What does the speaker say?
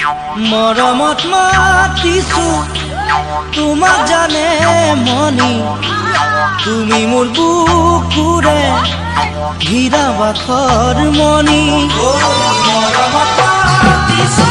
মৰমত মাতিছো তোমাক জানে মনি তুমি মোৰ বুকুৰে হীৰা বাখৰ মনি মৰমত মাতিছো